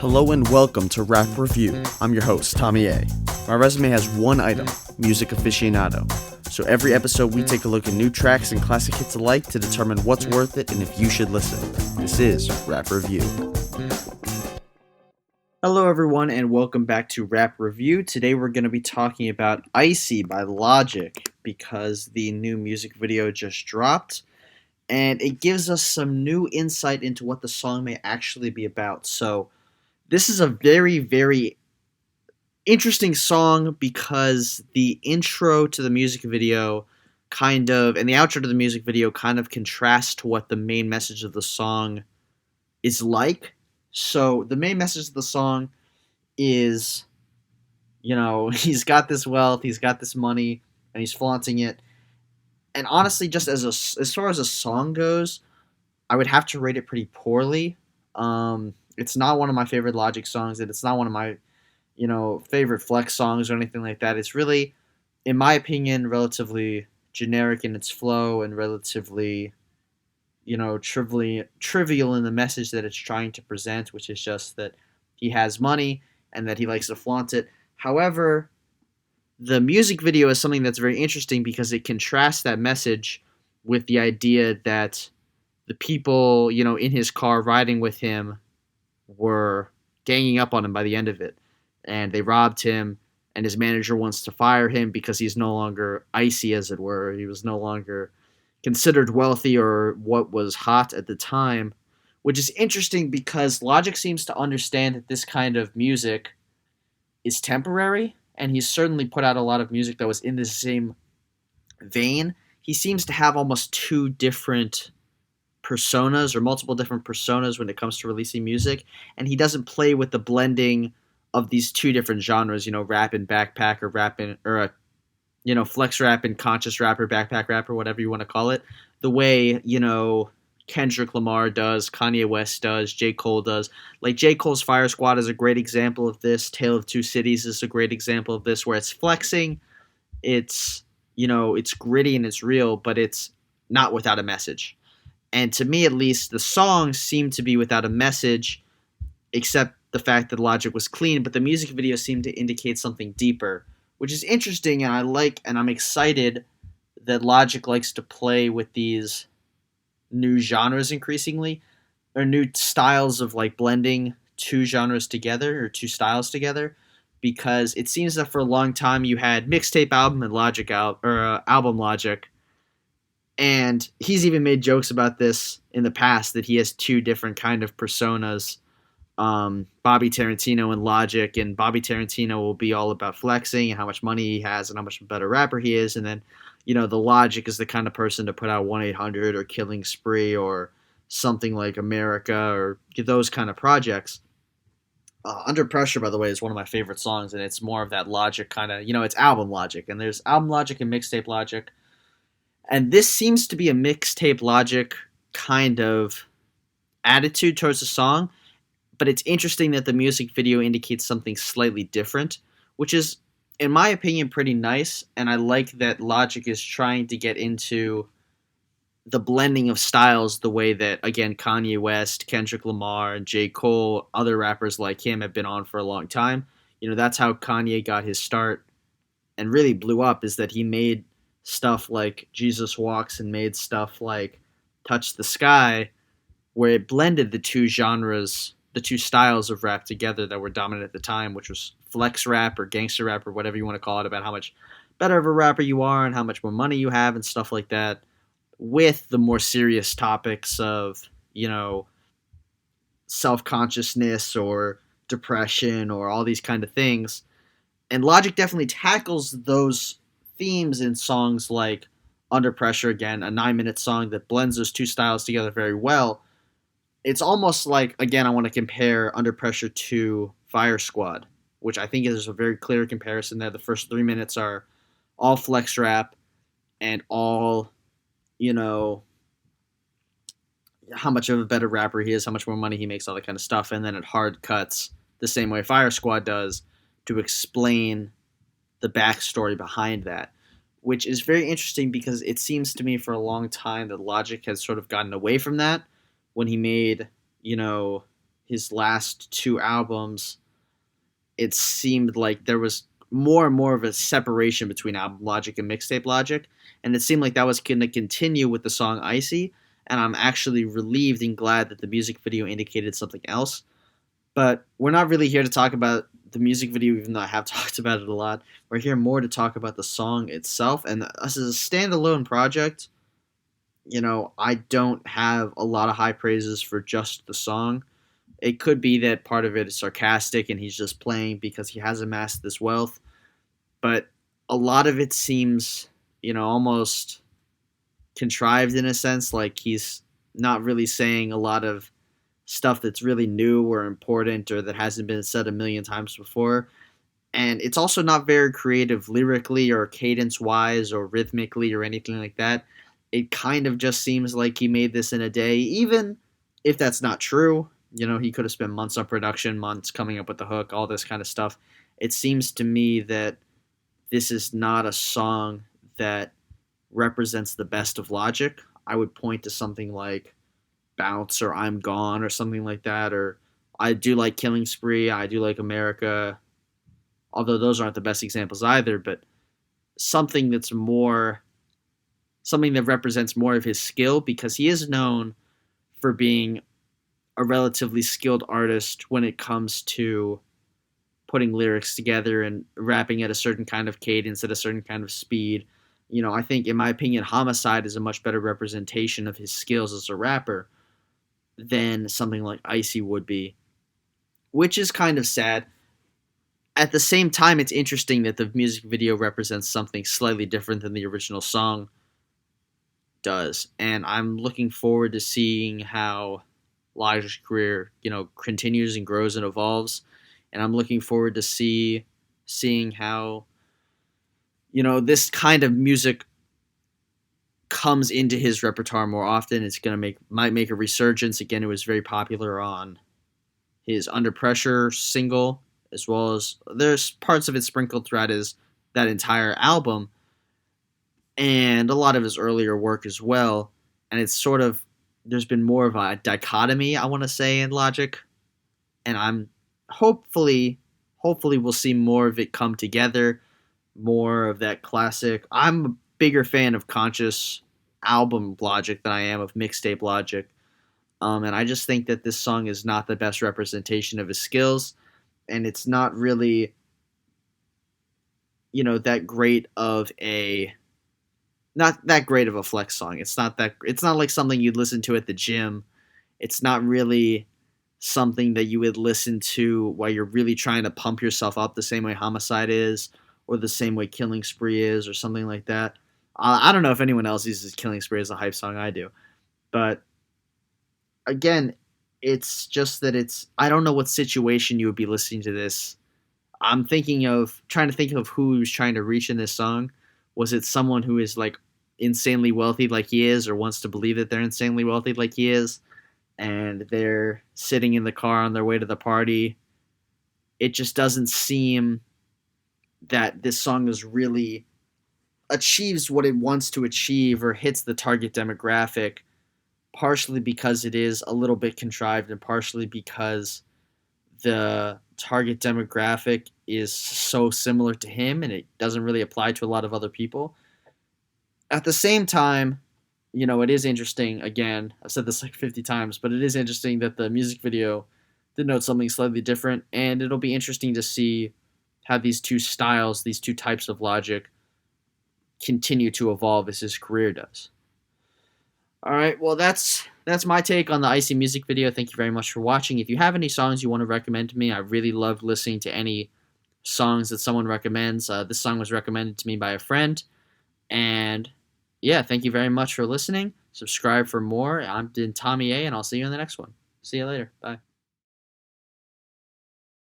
Hello and welcome to Rap Review. I'm your host, Tommy A. My resume has one item, music aficionado. So every episode we take a look at new tracks and classic hits alike to determine what's worth it and if you should listen. This is Rap Review. Hello everyone and welcome back to Rap Review. Today we're going to be talking about Icy by Logic because the new music video just dropped. And it gives us some new insight into what the song may actually be about. So this is a very, very interesting song because the intro to the music video and the outro to the music video kind of contrast to what the main message of the song is like. So the main message of the song is, he's got this wealth, he's got this money, and he's flaunting it. And honestly, just as far as a song goes, I would have to rate it pretty poorly. It's not one of my favorite Logic songs, and it's not one of my, favorite Flex songs or anything like that. It's really, in my opinion, relatively generic in its flow and relatively, trivial in the message that it's trying to present, which is just that he has money and that he likes to flaunt it. However, the music video is something that's very interesting because it contrasts that message with the idea that the people, in his car riding with him were ganging up on him by the end of it. And they robbed him, and his manager wants to fire him because he's no longer icy, as it were. He was no longer considered wealthy or what was hot at the time, which is interesting because Logic seems to understand that this kind of music is temporary. And he's certainly put out a lot of music that was in the same vein. He seems to have almost two different personas or multiple different personas when it comes to releasing music. And he doesn't play with the blending of these two different genres, rap and backpack flex rap and conscious rap or backpack rap or whatever you want to call it. The way, Kendrick Lamar does, Kanye West does, J. Cole does. Like J. Cole's Fire Squad is a great example of this. Tale of Two Cities is a great example of this, where it's flexing, it's gritty and it's real, but it's not without a message. And to me, at least, the songs seem to be without a message, except the fact that Logic was clean, but the music video seemed to indicate something deeper, which is interesting, and I'm excited that Logic likes to play with these new genres increasingly, or new styles of blending two genres together or two styles together, because it seems that for a long time you had mixtape album and album Logic, and he's even made jokes about this in the past that he has two different kind of personas, Bobby Tarantino and Logic, and Bobby Tarantino will be all about flexing and how much money he has and how much better rapper he is, and then the Logic is the kind of person to put out 1-800 or Killing Spree or something like America or those kind of projects. Under Pressure, by the way, is one of my favorite songs, and it's more of that Logic kind of, it's album Logic, and there's album Logic and mixtape Logic. And this seems to be a mixtape Logic kind of attitude towards the song, but it's interesting that the music video indicates something slightly different, which is, in my opinion, pretty nice, and I like that Logic is trying to get into the blending of styles the way that, again, Kanye West, Kendrick Lamar, J. Cole, other rappers like him have been on for a long time. That's how Kanye got his start and really blew up, is that he made stuff like Jesus Walks and made stuff like Touch the Sky, where it blended the two genres, the two styles of rap together that were dominant at the time, which was flex rap or gangster rap or whatever you want to call it, about how much better of a rapper you are and how much more money you have and stuff like that, with the more serious topics of, self-consciousness or depression or all these kind of things. And Logic definitely tackles those themes in songs like Under Pressure, again, a 9-minute song that blends those two styles together very well. It's almost like, again, I want to compare Under Pressure to Fire Squad, which I think is a very clear comparison there. The first 3 minutes are all flex rap and all, how much of a better rapper he is, how much more money he makes, all that kind of stuff. And then it hard cuts the same way Fire Squad does to explain the backstory behind that, which is very interesting because it seems to me for a long time that Logic has sort of gotten away from that when he made, his last two albums, it seemed like there was more and more of a separation between album Logic and mixtape Logic, and it seemed like that was going to continue with the song Icy. And I'm actually relieved and glad that the music video indicated something else. But we're not really here to talk about the music video, even though I have talked about it a lot. We're here more to talk about the song itself. And as a standalone project, I don't have a lot of high praises for just the song. It could be that part of it is sarcastic and he's just playing because he has amassed this wealth. But a lot of it seems, almost contrived in a sense. Like he's not really saying a lot of stuff that's really new or important or that hasn't been said a million times before. And it's also not very creative lyrically or cadence wise or rhythmically or anything like that. It kind of just seems like he made this in a day, even if that's not true. He could have spent months on production, months coming up with the hook, all this kind of stuff. It seems to me that this is not a song that represents the best of Logic. I would point to something like Bounce or I'm Gone or something like that. Or I do like Killing Spree. I do like America. Although those aren't the best examples either. But something that represents more of his skill, because he is known for being a relatively skilled artist when it comes to putting lyrics together and rapping at a certain kind of cadence, at a certain kind of speed. I think, in my opinion, Homicide is a much better representation of his skills as a rapper than something like Icy would be, which is kind of sad. At the same time, it's interesting that the music video represents something slightly different than the original song does, and I'm looking forward to seeing how Logic's career, continues and grows and evolves, and I'm looking forward to seeing how, this kind of music comes into his repertoire more often. It's might make a resurgence. Again, it was very popular on his Under Pressure single, as well as there's parts of it sprinkled throughout that entire album, and a lot of his earlier work as well. And it's sort of, there's been more of a dichotomy, I want to say, in Logic, and I'm hopefully we'll see more of it come together, more of that classic. I'm a bigger fan of conscious album Logic than I am of mixtape Logic, and I just think that this song is not the best representation of his skills, and it's not really, that great of a flex song. It's not like something you'd listen to at the gym. It's not really something that you would listen to while you're really trying to pump yourself up the same way Homicide is, or the same way Killing Spree is, or something like that. I don't know if anyone else uses Killing Spree as a hype song. I do. But again, it's just that I don't know what situation you would be listening to this. I'm trying to think of who he was trying to reach in this song. Was it someone who is like insanely wealthy like he is, or wants to believe that they're insanely wealthy like he is, and they're sitting in the car on their way to the party? It just doesn't seem that this song is really achieves what it wants to achieve or hits the target demographic, partially because it is a little bit contrived and partially because the target demographic is so similar to him and it doesn't really apply to a lot of other people. At the same time, it is interesting, again, I've said this like 50 times, but it is interesting that the music video denotes something slightly different, and it'll be interesting to see how these two styles, these two types of Logic continue to evolve as his career does. All right, well, that's my take on the Icy music video. Thank you very much for watching. If you have any songs you want to recommend to me, I really love listening to any songs that someone recommends. This song was recommended to me by a friend. And yeah, thank you very much for listening. Subscribe for more. I'm Tommy A, and I'll see you in the next one. See you later. Bye.